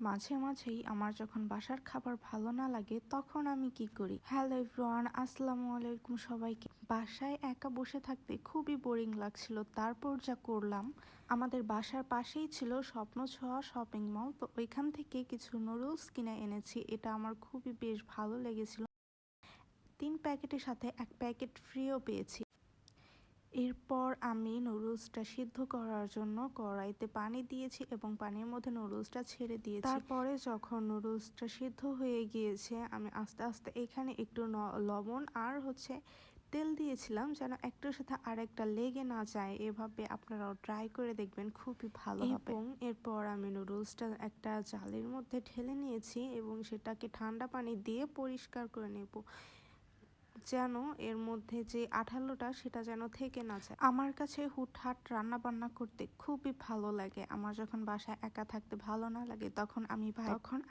মাঝে মাঝেই আমার যখন বাসার খাবার ভালো না লাগে তখন আমি কি করি। হ্যালো এভরিওয়ান, আসসালামু আলাইকুম সবাইকে। বাসায় একা বসে থাকতে খুবই বোরিং লাগছিল, তারপর যা করলাম, আমাদের বাসার পাশেই ছিল স্বপ্ন ছোঁয়া শপিং মল, তো ওইখান থেকে কিছু নুডলস কিনে এনেছি। এটা আমার খুবই বেশ ভালো লেগেছিল। 3 প্যাকেটের সাথে 1 প্যাকেট ফ্রিও পেয়েছি। এরপর আমি নুডলসটা সিদ্ধ করার জন্য কড়াইতে পানি দিয়েছি এবং পানির মধ্যে নুডলসটা ছেড়ে দিয়েছি। তারপরে যখন নুডলসটা সিদ্ধ হয়ে গিয়েছে, আমি আস্তে আস্তে এখানে একটু লবণ আর তেল দিয়েছিলাম, যেন একটার সাথে আরেকটা লেগে না যায়। এভাবে আপনারাও ট্রাই করে দেখবেন, খুবই ভালো হবে। এবং এরপর আমি নুডলসটা একটা জালের মধ্যে ঢেলে নিয়েছি এবং সেটাকে ঠান্ডা পানি দিয়ে পরিষ্কার করে নেব, যেন এর মধ্যে যে আঠালোটা সেটা যেন থেকে না যায়। আমার কাছে হুটহাট রান্না বান্না করতে খুবই ভালো লাগে। আমার যখন বাসায় একা থাকতে ভালো না লাগে তখন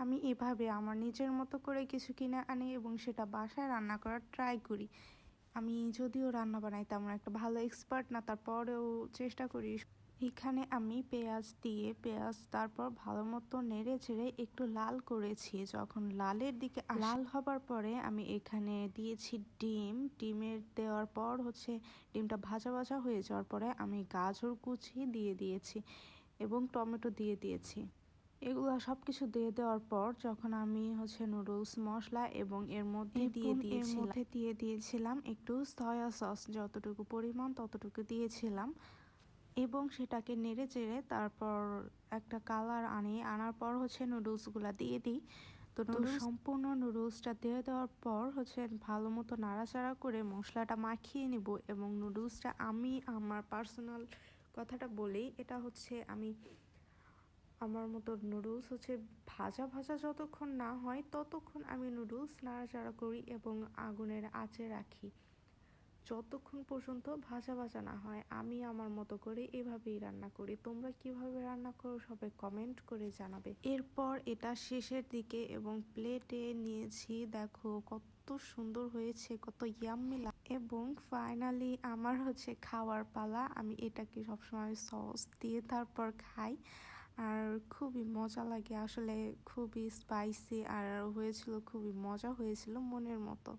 আমি এভাবে আমার নিজের মতো করে কিছু কিনে আনি এবং সেটা বাসায় রান্না করার ট্রাই করি। আমি যদিও রান্না বানাই তেমন একটা ভালো এক্সপার্ট না, তারপরেও চেষ্টা করি। এখানে আমি পেঁয়াজ তারপর ভালো মতো নেড়ে চেড়ে একটু লাল করেছি। যখন লালের দিকে লাল হবার পরে আমি এখানে দিয়েছি ডিমের দেওয়ার পর ডিমটা ভাজা ভাজা হয়ে যাওয়ার পরে আমি গাজর কুচি দিয়ে দিয়েছি এবং টমেটো দিয়ে দিয়েছি। এগুলো সব কিছু দিয়ে দেওয়ার পর যখন আমি নুডলস মশলা এবং এর মধ্যে দিয়ে দিয়েছিলাম একটু সয়া সস, যতটুকু পরিমাণ ততটুকু দিয়েছিলাম এবং সেটাকে নেড়ে চেড়ে তারপর একটা কালার আনার পর নুডলসগুলো দিয়ে দিই। তো সম্পূর্ণ নুডলসটা দিয়ে দেওয়ার পর ভালো মতো নাড়াচাড়া করে মশলাটা মাখিয়ে নিব। এবং নুডলসটা আমি আমার পার্সোনাল কথাটা বলি, এটা আমি আমার মতো নুডলস ভাজা ভাজা যতক্ষণ না হয় ততক্ষণ আমি নুডলস নাড়াচাড়া করি এবং আগুনের আঁচে রাখি, যতক্ষণ পর্যন্ত ভাজা ভাজা না হয়। আমি আমার মতো করে এভাবেই রান্না করি। তোমরা কিভাবে রান্না করো সবাই কমেন্ট করে জানাবে। এরপর এটা শেষের দিকে এবং প্লেটে নিয়েছি, দেখো কত সুন্দর হয়েছে, কত ইয়াম্মি। এবং ফাইনালি আমার খাওয়ার পালা। আমি এটাকে সবসময় সস দিয়ে তারপর খাই, আর খুবই মজা লাগে আসলে, খুবই স্পাইসি আর হয়েছিল, খুবই মজা হয়েছিল মনের মতো।